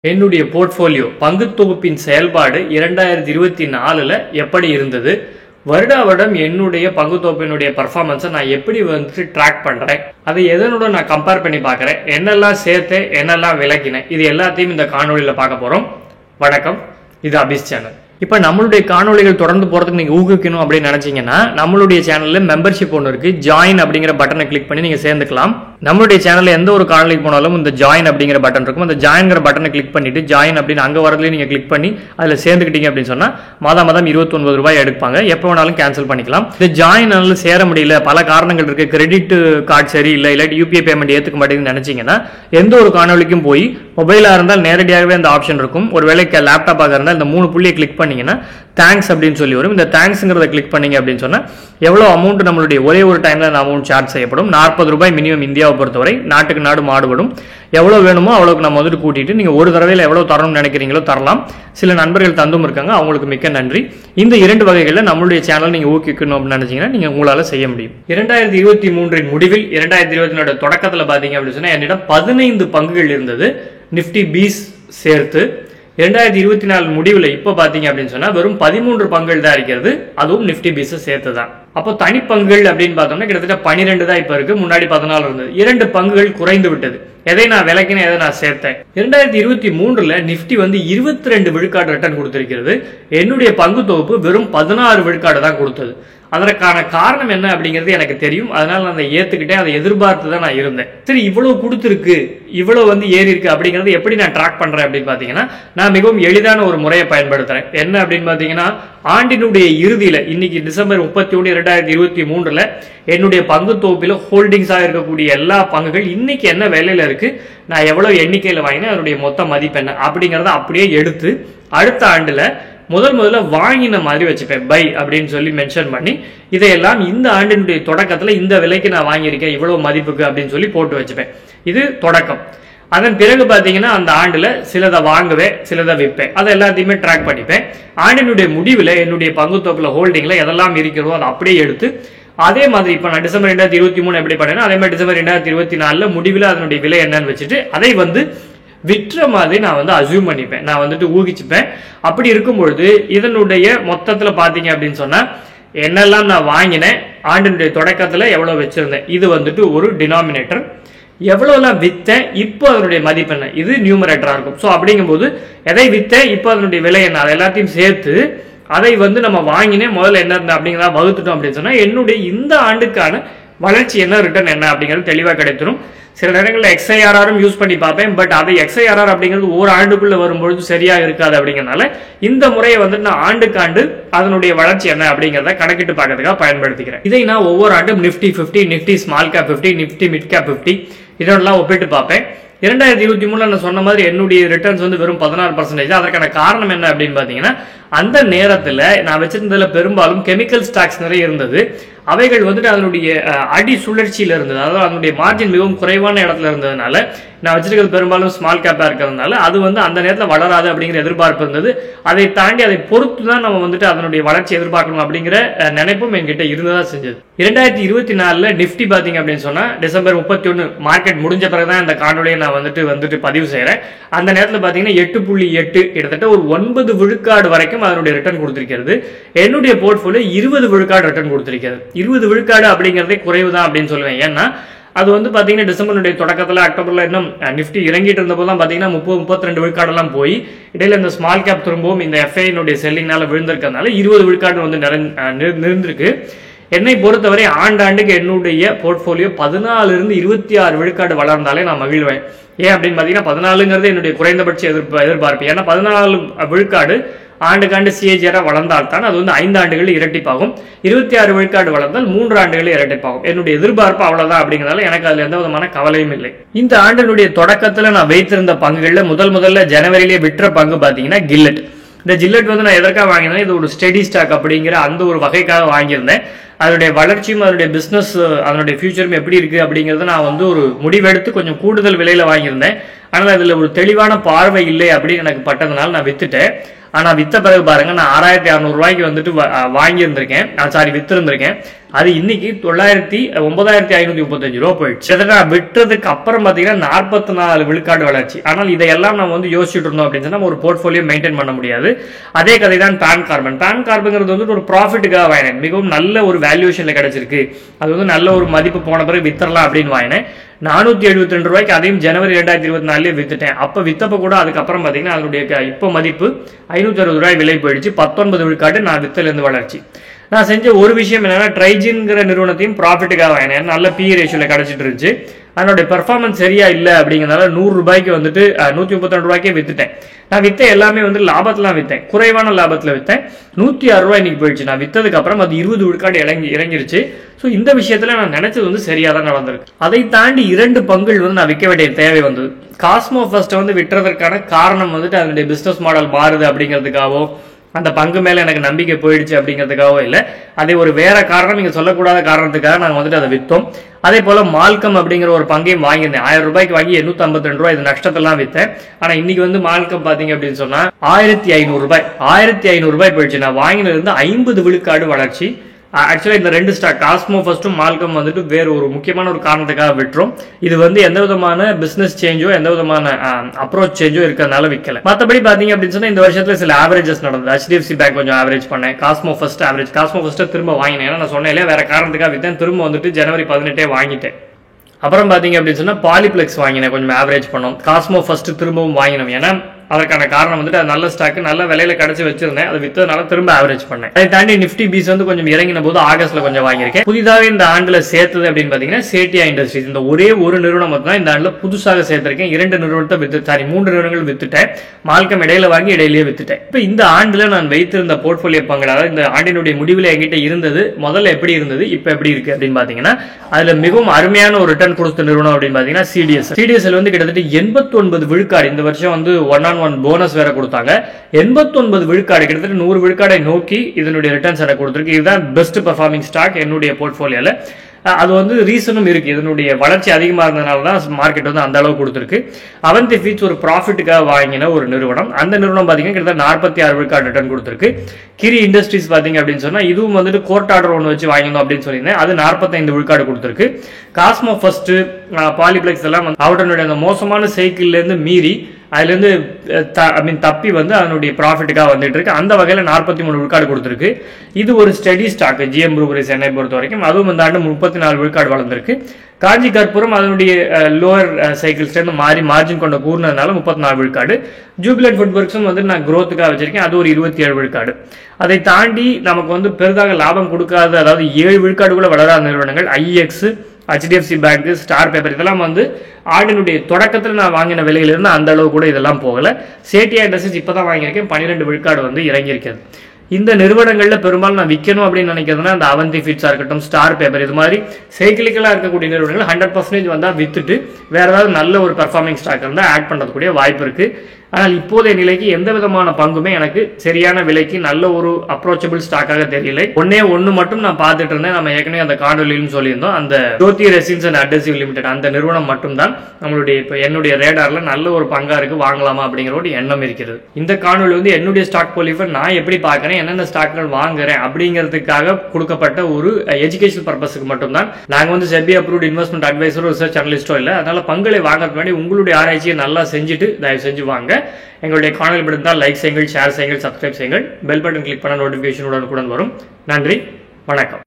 என்னுடைய போர்ட்ஃபோலியோ பங்கு தொகுப்பின் செயல்பாடு 2024ல எப்படி இருந்தது, வருடா வருடம் என்னுடைய பங்கு தொகுப்பினுடைய பர்ஃபார்மன்ஸை நான் எப்படி ட்ராக் பண்றேன், அதை எதனுடன் நான் கம்பேர் பண்ணி பார்க்கறேன், என்னெல்லாம் சேர்த்தேன், என்னெல்லாம் விளக்கினேன், இது எல்லாத்தையும் இந்த காணொலியில பார்க்க போறோம். வணக்கம், இது அபிஸ் சேனல். இப்ப நம்மளுடைய காணொலிகள் தொடர்ந்து போறதுக்கு நீங்க ஊக்குவிக்கணும் அப்படின்னு நினைச்சீங்கன்னா நம்மளுடைய சேனல்ல மெம்பர்ஷிப் ஒன்று இருக்கு. ஜாயின் அப்படிங்கிற பட்டனை கிளிக் பண்ணி நீங்க சேர்ந்துக்கலாம். நம்மளுடைய சேனல்ல எந்த ஒரு காணொலிக்கு போனாலும் இந்த ஜாயின் அப்படிங்கிற பட்டன் இருக்கும். அந்த ஜாயின்ங்கிற பட்டனை கிளிக் பண்ணிட்டு ஜாயின் அப்படின்னு அங்க வரதுல நீங்க கிளிக் பண்ணி அதுல சேர்ந்துக்கிட்டீங்க அப்படின்னு சொன்னா மாதம் 29 ரூபாய் எடுப்பாங்க. எப்போ வேணாலும் கேன்சல் பண்ணிக்கலாம். இந்த ஜாயின் சேர முடியல, பல காரணங்கள் இருக்கு, கிரெடிட் கார்டு சரி இல்லை, இல்லாட்டி யூபிஐ பேமெண்ட் ஏத்துக்க மாட்டேங்குன்னு நினைச்சீங்கன்னா எந்த ஒரு காணொலிக்கும் போய் மொபைலா இருந்தால் நேரடியாகவே அந்த ஆப்ஷன் இருக்கும். ஒருவேளை லேப்டாப்பாக இருந்தால் இந்த 3 புள்ளியை கிளிக் பண்ணீங்கன்னா தேங்க்ஸ் அப்படின்னு சொல்லி வரும். இந்த தேங்க்ஸ்ங்கிறத கிளிக் பண்ணீங்க அப்படின்னு சொன்னா எவ்வளவு அமௌண்ட் நம்மளுடைய ஒரே ஒரு டைம்ல அந்த அமௌண்ட் சார்ஜ் செய்யப்படும். 40 ரூபாய் மினிமம் இந்தியாவை பொறுத்தவரை. நாட்டுக்கு நாடு மாறுபடும். எவ்வளவு வேணுமோ அவ்வளவுக்கு நம்ம கூட்டிட்டு நீங்க ஒரு தடவையில எவ்வளவு தரணும்னு நினைக்கிறீங்களோ தரலாம். சில நண்பர்கள் தந்தும் இருக்காங்க, அவங்களுக்கு மிக்க நன்றி. இந்த 2 வகைகள்ல நம்மளுடைய சேனல் நீங்க ஊக்குவிக்கணும் அப்படின்னு நினைச்சீங்கன்னா நீங்க உங்களால செய்ய முடியும். 2023 முடிவில் 2024 தொடக்கத்துல பாத்தீங்க அப்படின்னு சொன்னா என்னிடம் 15 பங்குகள் இருந்தது, நிப்டி பீஸ் சேர்த்து. 2024 முடிவில் இப்ப பாத்தீங்க அப்படின்னு சொன்னா வெறும் 13 பங்குகள் தான் இருக்கிறது, அதுவும் நிப்டி பீஸ் சேர்த்து தான். அப்போ தனிப்பங்குகள் அப்படின்னு பார்த்தோம்னா கிட்டத்தட்ட 12 தான் இப்ப இருக்கு, முன்னாடி 14 இருந்தது. 2 பங்குகள் குறைந்து விட்டது. எதை நான் விலக்கினேன், எதை நான் சேர்த்தேன். 2023ல நிப்டி 22 விழுக்காடு ரிட்டர்ன் கொடுத்திருக்கிறது. என்னுடைய பங்கு தொகுப்பு வெறும் 16 விழுக்காடு தான் கொடுத்தது. அதற்கான காரணம் என்ன அப்படிங்கிறது எனக்கு தெரியும். அதனால நான் அதை ஏத்துக்கிட்டேன், அதை எதிர்பார்த்து தான் நான் இருந்தேன். சரி, இவ்வளவு கொடுத்துருக்கு, இவ்வளவு ஏறி இருக்கு அப்படிங்கறது எப்படி நான் ட்ராக் பண்றேன் அப்படின்னு பாத்தீங்கன்னா நான் மிகவும் எளிதான ஒரு முறையை பயன்படுத்துறேன். என்ன அப்படின்னு பாத்தீங்கன்னா ஆண்டினுடைய இறுதியில இன்னைக்கு டிசம்பர் 31, 2023ல என்னுடைய பங்கு தொகுப்பில ஹோல்டிங்ஸா இருக்கக்கூடிய எல்லா பங்குகள் இன்னைக்கு என்ன விலையில இருக்கு, நான் எவ்வளவு எண்ணிக்கையில வாங்கினேன், அதனுடைய மொத்த மதிப்பு என்ன அப்படிங்கறத அப்படியே எடுத்து அடுத்த ஆண்டுல முதல்ல வாங்கின மாதிரி வச்சுப்பேன். பை அப்படின்னு சொல்லி மென்ஷன் பண்ணி இதையெல்லாம் இந்த ஆண்டினுடைய தொடக்கத்துல இந்த விலைக்கு நான் வாங்கியிருக்கேன், இவ்வளவு மதிப்புக்கு அப்படின்னு சொல்லி போட்டு வச்சுப்பேன். இது தொடக்கம். அதன் பிறகு பாத்தீங்கன்னா அந்த ஆண்டுல சிலதை வாங்குவேன், சிலதை விற்பேன், அதை எல்லாத்தையுமே ட்ராக் பண்ணிப்பேன். ஆண்டினுடைய முடிவில் என்னுடைய பங்கு தொகுப்புல ஹோல்டிங்ல எதெல்லாம் இருக்கிறதோ அதை அப்படியே எடுத்து அதே மாதிரி இப்ப நான் டிசம்பர் 2023 எப்படி பண்ணேன்னா அதே மாதிரி டிசம்பர் 2024 முடிவில் அதனுடைய விலை என்னன்னு வச்சுட்டு அதை விற்ற மாதிரி நான் அசியூம் பண்ணிப்பேன், நான் ஊகிச்சுப்பேன். அப்படி இருக்கும்பொழுது இதனுடைய மொத்தத்துல பாத்தீங்க அப்படின்னு சொன்னா என்னெல்லாம் நான் வாங்கினேன், ஆண்டினுடைய தொடக்கத்துல எவ்வளவு வச்சிருந்தேன், இது ஒரு டினாமினேட்டர். எவ்வளவுலாம் வித்தேன், இப்போ அதனுடைய மதிப்பு என்ன, இது நியூமரேட்டரா இருக்கும். ஸோ அப்படிங்கும்போது எதை வித்தேன், இப்போ அதனுடைய விலை என்ன, அதை எல்லாத்தையும் சேர்த்து அதை நம்ம வாங்கினேன் முதல்ல என்ன இருந்தேன் அப்படிங்கிறத வகுத்துட்டோம் அப்படின்னு சொன்னா என்னுடைய இந்த ஆண்டுக்கான வளர்ச்சி என்ன, ரிட்டர்ன் என்ன அப்படிங்கிறது தெளிவாக கிடைத்திரும். சில நேரங்களில் XIRR யூஸ் பண்ணி பார்ப்பேன். பட் அதை XIRR அப்படிங்கிறது ஒரு ஆண்டுக்குள்ள வரும்பொழுது சரியா இருக்காது. அப்படிங்கிறதுனால இந்த முறையை நான் ஆண்டுக்காண்டு அதனுடைய வளர்ச்சி என்ன அப்படிங்கிறத கணக்கிட்டு பார்க்கறதுக்காக பயன்படுத்திக்கிறேன். இதை நான் ஒவ்வொரு ஆண்டும் Nifty 50, Nifty small cap 50, Nifty mid cap 50 இதெல்லாம் ஒப்பிட்டு பார்ப்பேன். 2023 நான் சொன்ன மாதிரி என்னுடைய ரிட்டர்ன்ஸ் வெறும் 16%. அதற்கான காரணம் என்ன அப்படின்னு பாத்தீங்கன்னா அந்த நேரத்துல நான் வச்சிருந்ததுல பெரும்பாலும் கெமிக்கல் ஸ்டாக்ஸ் நிறைய இருந்தது. அவைகள் அதனுடைய அடி சுழற்சியில இருந்தது, அதாவது அதனுடைய மார்ஜின் மிகவும் குறைவான இடத்துல இருந்ததுனால நான் வச்சிருக்கிறது பெரும்பாலும் ஸ்மால் கேப்பா இருக்கிறதுனால அது அந்த நேரத்தில் வளராது அப்படிங்கிற எதிர்பார்ப்பு இருந்தது. அதை தாண்டி அதை பொறுத்து தான் நம்ம அதனுடைய வளர்ச்சி எதிர்பார்க்கணும் அப்படிங்கிற நினைப்பும் என்கிட்ட இருந்ததா செஞ்சது. 2024 நிப்டி பாத்தீங்க அப்படின்னு சொன்னா டிசம்பர் 31 மார்க்கெட் முடிஞ்ச பிறகுதான் இந்த காணொலியை நான் பதிவு செய்யறேன். அந்த நேரத்தில் பாத்தீங்கன்னா 8.8 கிட்டத்தட்ட ஒரு 9 விழுக்காடு வரைக்கும் அதனுடைய ரிட்டர்ன் கொடுத்திருக்கிறது. என்னுடைய போர்ட்ஃபோலியோ 20 விழுக்காடு ரிட்டர்ன் கொடுத்திருக்கிறது. 20 விழுக்காடு அப்படிங்கறதே குறைவுதான் அப்படின்னு சொல்லுவேன். ஏன்னா அது பாத்தீங்கன்னா டிசம்பருடைய தொடக்கத்துல அக்டோபர்ல இன்னும் நிப்டி இறங்கிட்டு இருந்த போது பாத்தீங்கன்னா 30-32 விழுக்காடு எல்லாம் போய் இடையில இந்த ஸ்மால் கேப் திரும்பவும் இந்த FI செல்லிங்னால விழுந்திருக்கிறதுனால 20 விழுக்காடு நிறைந்திருக்கு. என்னை பொறுத்தவரை ஆண்டாண்டுக்கு என்னுடைய போர்ட்ஃபோலியோ 14-26 விழுக்காடு வளர்ந்தாலே நான் மகிழ்வேன். ஏன் அப்படின்னு பாத்தீங்கன்னா 14ங்கிறது என்னுடைய குறைந்தபட்ச எதிர்பார்ப்பு. ஏன்னா 14 விழுக்காடு ஆண்டுக்காண்டு CAGR வளர்ந்தால்தான் அது 5 ஆண்டுகளில் இரட்டிப்பாகும். 26 விழுக்காடு வளர்ந்தால் 3 ஆண்டுகளில் இரட்டிப்பாகும். என்னுடைய எதிர்பார்ப்பு அவ்வளவுதான். அப்படிங்கிறதால எனக்கு அதுல எந்த விதமான கவலையும் இல்லை. இந்த ஆண்டினுடைய தொடக்கத்துல நான் வைத்திருந்த பங்குகள்ல முதல்ல ஜனவரியிலே விற்ற பங்கு பாத்தீங்கன்னா கில்லட். இந்த ஜில்லட் நான் எதற்காக வாங்கினேன், இது ஒரு ஸ்டெடி ஸ்டாக் அப்படிங்கிற அந்த ஒரு வகைக்காக வாங்கியிருந்தேன். அதனுடைய வளர்ச்சியும் அதனுடைய பிசினஸ் அதனுடைய ஃபியூச்சரும் எப்படி இருக்கு அப்படிங்கறத நான் ஒரு முடிவெடுத்து கொஞ்சம் கூடுதல் விலையில வாங்கியிருந்தேன். ஆனால் அதுல ஒரு தெளிவான பார்வை இல்லை அப்படின்னு எனக்கு பட்டதுனால நான் வித்துட்டேன். ஆனா வித்த பிறகு பாருங்க நான் 6600 ரூபாய்க்கு வந்துட்டு வாங்கியிருந்திருக்கேன், சாரி வித்திருந்திருக்கேன். அது இன்னைக்கு 9535 ரூபா போயிடுச்சு. நான் விட்டுறதுக்கு அப்புறம் பாத்தீங்கன்னா 44 விழுக்காடு வளர்ச்சி. ஆனால் இதையெல்லாம் நம்ம வந்து யோசிச்சுட்டு இருந்தோம் அப்படின்னு சொன்னா ஒரு போர்ட்போலியோ மெயின்டைன் பண்ண முடியாது. அதே கதை தான் பேன் கார்பன். பேன் கார்பன்ங்கிறது வந்து ஒரு ப்ராஃபிட்டுக்காக வாங்கினேன், மிகவும் நல்ல ஒரு வேல்யூஷன்ல கிடைச்சிருக்கு, அது வந்து நல்ல ஒரு மதிப்பு போன பிறகு வித்தரலாம் அப்படின்னு வாங்கினேன். 472 ரூபாய்க்கு அதையும் ஜனவரி 2024 வித்துட்டேன். அப்ப வித்தப்ப கூட அதுக்கப்புறம் பாத்தீங்கன்னா அதனுடைய இப்ப மதிப்பு 560 ரூபாய் விலை போயிடுச்சு. 19 விழுக்காடு நான் வித்தல இருந்து வளர்ச்சி. நான் செஞ்ச ஒரு விஷயம் என்னன்னா ட்ரைஜின்ங்கிற நிறுவனத்தையும் ப்ராஃபிட்டுக்காக வாங்கினேன், நல்ல பி ரேஷியோல கிடைச்சிட்டு இருந்துச்சு. அதனுடைய பெர்ஃபார்மன்ஸ் சரியா இல்லை அப்படிங்கிறதுனால 100 ரூபாய்க்கு வந்துட்டு 132 ரூபாய்க்கே வித்துட்டேன். நான் வித்த எல்லாமே வந்து லாபத்துல வித்தேன், குறைவான லாபத்துல வித்தேன். 106 ரூபாய் இன்னைக்கு போயிடுச்சு. நான் வித்ததுக்கு அப்புறம் அது 20 விழுக்காடு இறங்கிருச்சு. ஸோ இந்த விஷயத்துல நான் நினைச்சது வந்து சரியா தான் நடந்திருக்கு. அதை தாண்டி 2 பங்குகள் வந்து நான் விற்க வேண்டிய தேவை வந்தது. காஸ்மோ ஃபர்ஸ்ட் வந்து விட்டுறதற்கான காரணம் வந்துட்டு அதனுடைய பிசினஸ் மாடல் மாறுது அப்படிங்கிறதுக்காகவோ அந்த பங்கு மேல எனக்கு நம்பிக்கை போயிடுச்சு அப்படிங்கிறதுக்காகவோ இல்லை, அதை ஒரு வேற காரணம் நீங்க சொல்லக்கூடாத காரணத்துக்காக நாங்கள் வந்துட்டு அதை வித்தோம். அதே போல மால்கம் அப்படிங்கிற ஒரு பங்கையும் வாங்கியிருந்தேன். 1000 ரூபாய்க்கு வாங்கி 852 ரூபாய் இது நஷ்டத்தெல்லாம் வித்தேன். ஆனா இன்னைக்கு வந்து மால்கம் பாத்தீங்க அப்படின்னு சொன்னா 1500 ரூபாய் 1500 ரூபாய் போயிடுச்சு. நான் வாங்கினது இருந்து 50 விழுக்காடு வளர்ச்சி. ஆக்சுவலா இந்த 2 ஸ்டாக் காஸ்மோ ஃபர்ஸ்டும் மால்கம் வந்துட்டு வேற ஒரு முக்கியமான ஒரு காரணத்துக்காக விட்டுரும். இது வந்து எந்த விதமான பிசினஸ் சேஞ்சோ எந்த விதமான அப்ரோச் சேஞ்சோ இருக்கிறதுனால விற்கல. மற்றபடி பாத்தீங்க அப்படின்னு சொன்னா இந்த வருஷத்துல சில ஆவரேஜஸ் நடந்தது. HDFC பேங்க் கொஞ்சம் ஆவரேஜ் பண்ணேன், காஸ்மோ ஃபர்ஸ்ட் திரும்ப வாங்கினேன். ஏன்னா நான் சொன்னேன் வேற காரணத்துக்காக வித்தேன், திரும்ப வந்துட்டு ஜனவரி 18 வாங்கிட்டேன். அப்புறம் பாத்தீங்க அப்படின்னு சொன்னா பாலிப்ளெக்ஸ் வாங்கினேன், கொஞ்சம் ஆவரேஜ் பண்ணோம். காஸ்மோ ஃபர்ஸ்ட் திரும்பவும் வாங்கினோம், ஏன்னா அதற்கான காரணம் வந்துட்டு அது நல்ல ஸ்டாக் நல்ல விலையில கிடைச்சு வச்சிருந்தேன், அதை வித்ததுனால திரும்ப ஆவரேஜ் பண்ணேன். அதை தாண்டி நிப்டி பீஸ் வந்து கொஞ்சம் இறங்கின போது ஆகஸ்ட்ல கொஞ்சம் வாங்கியிருக்கேன். புதிதாக இந்த ஆண்டுல சேர்த்தது அப்படின்னு பாத்தீங்கன்னா சேட்டியா இண்டஸ்ட்ரீஸ், இந்த ஒரே ஒரு நிறுவனம் மட்டும் தான் இந்த ஆண்டுல புதுசாக சேர்த்திருக்கேன். 2 நிறுவனத்தை 3 நிறுவனங்கள் வித்துட்டேன். மால்கம் இடையில வாங்கி இடையிலேயே வித்துட்டேன். இப்ப இந்த ஆண்டுல நான் வைத்திருந்த போர்ட்போலியோ பங்குகள், அதாவது இந்த ஆண்டினுடைய முடிவில் என்கிட்ட இருந்தது முதல்ல எப்படி இருந்தது இப்ப எப்படி இருக்கு அப்படின்னு பாத்தீங்கன்னா அதுல மிகவும் அருமையான ஒரு ரிட்டர்ன் கொடுத்த நிறுவனம் அப்படின்னு பாத்தீங்கன்னா சிடிஎஸ்எல் வந்து கிட்டத்தட்ட 89 விழுக்காடு இந்த வருஷம் வந்து 1 போனஸ் வேற கொடுத்தாங்க. 89 விழுக்காடு கிட்டத்தட்ட 100 விழுக்காடை நோக்கி இதனுடைய ரிட்டர்ன்ஸ் எனக்கு கொடுத்திருக்கு. இதுதான் பெஸ்ட் பெர்ஃபார்மிங் ஸ்டாக் என்னுடைய போர்ட்போலியோல. அது வந்து ரீசனும் இருக்கு, இதனுடைய வளர்ச்சி அதிகமா இருந்ததுனால தான் மார்க்கெட் வந்து அந்த அளவு கொடுத்திருக்கு. அவந்தி ஃபீட்ஸ் ஒரு ப்ராஃபிட்டுக்காக வாங்கின ஒரு நிறுவனம். அந்த நிறுவனம் பாத்தீங்கன்னா கிட்டத்தட்ட 46 விழுக்காடு ரிட்டர்ன் கொடுத்திருக்கு. கிரி இண்டஸ்ட்ரீஸ் பாத்தீங்க அப்படின்னு சொன்னா இதுவும் வந்துட்டு கோர்ட் ஆர்டர் ஒன்று வச்சு வாங்கணும் அப்படின்னு சொல்லியிருந்தேன், அது 45 விழுக்காடு கொடுத்திருக்கு. காஸ்மோ ஃபர்ஸ்ட் பாலிப்ளெக்ஸ் எல்லாம் அவருடைய அந்த மோசமான சைக்கிள்ல இருந்து மீறி அதுல இருந்து தப்பி வந்து அதனுடைய ப்ராஃபிட்டுக்காக வந்துட்டு இருக்கு. அந்த வகையில 43 விழுக்காடு கொடுத்திருக்கு. இது ஒரு ஸ்டெடி ஸ்டாக் ஜிஎம் ப்ரூவரிஸ் என்னை பொறுத்த வரைக்கும். அதுவும் இந்த ஆண்டு 34 விழுக்காடு வளர்ந்திருக்கு. காஞ்சி கற்பூரம் அதனுடைய லோவர் சைக்கிள்ஸ்ல இருந்து மாறி மார்ஜின் கொண்ட கூர்னதுனால 34 விழுக்காடு. ஜூபிலண்ட் ஃபுட் ஒர்க்ஸும் வந்து நான் growthக்காக வச்சிருக்கேன், அது ஒரு 27 விழுக்காடு. அதை தாண்டி நமக்கு வந்து பெரிதாக லாபம் கொடுக்காத, அதாவது 7 விழுக்காடு கூட வளராத நிறுவனங்கள் ix, HDFC bank, star paper, இதெல்லாம் வந்து ஆண்டினுடைய தொடக்கத்தில் நான் வாங்கின விலையிலிருந்து அந்த அளவு கூட இதெல்லாம் போகல. சேட்டியா இண்டஸ்ட்ரீஸ் இப்பதான் வாங்கியிருக்கேன், 12 விழுக்காடு வந்து இறங்கியிருக்கிறது. இந்த நிறுவனங்கள்ல பெரும்பாலும் நான் விற்கணும் அப்படின்னு நினைக்கிறதுனா அந்த அவந்தி ஃபீட்ஸா இருக்கட்டும், ஸ்டார் பேப்பர், இது மாதிரி சைக்கிளிக்கலா இருக்கக்கூடிய நிறுவனங்கள் 100% வந்தா வித்துட்டு வேற ஏதாவது நல்ல ஒரு பெர்ஃபார்மிங் ஸ்டாக் இருந்தால் ஆட் பண்றதுக்கூடிய வாய்ப்பு இருக்கு. ஆனால் இப்போதைய நிலைக்கு எந்த விதமான பங்குமே எனக்கு சரியான விலைக்கு நல்ல ஒரு அப்ரோச்சபிள் ஸ்டாக்காக தெரியல. ஒன்னு மட்டும் நான் பார்த்துட்டு இருந்தேன், நம்ம ஏற்கனவே அந்த காணொலியும் சொல்லியிருந்தோம், அந்த ஜோதி ரெசின்ஸ் அண்ட் அட்ஹெசிவ் லிமிடெட், அந்த நிறுவனம் மட்டும்தான் நம்மளுடைய இப்போ என்னுடைய ரேடார்ல நல்ல ஒரு பங்கா இருக்கு, வாங்கலாமா அப்படிங்கிற ஒரு எண்ணம் இருக்கிறது. இந்த காணொலி வந்து என்னுடைய ஸ்டாக் போலிஃபர் நான் எப்படி பார்க்கறேன், என்னென்ன ஸ்டாக்கள் வாங்குறேன் அப்படிங்கிறதுக்காக கொடுக்கப்பட்ட ஒரு எஜுகேஷன் பர்பஸுக்கு மட்டும்தான். நாங்க வந்து செபி அப்ரூவ்ட் இன்வெஸ்ட்மெண்ட் அட்வைசரோ ரிசர்ச் அனலிஸ்டோ இல்லை. அதனால பங்குகளை வாங்கறதுக்கு முன்னாடி உங்களுடைய ஆராய்ச்சியை நல்லா செஞ்சுட்டு தயவு செஞ்சு வாங்க. எங்களுடைய காணொலி பிடித்தால் லைக் செய்யுங்கள், ஷேர் செய்யுங்கள், சப்ஸ்கிரைப் செய்யுங்கள், பெல் பட்டன் கிளிக் பண்ண நோட்டிபிகேஷன் உடனுக்குடன் வரும். நன்றி, வணக்கம்.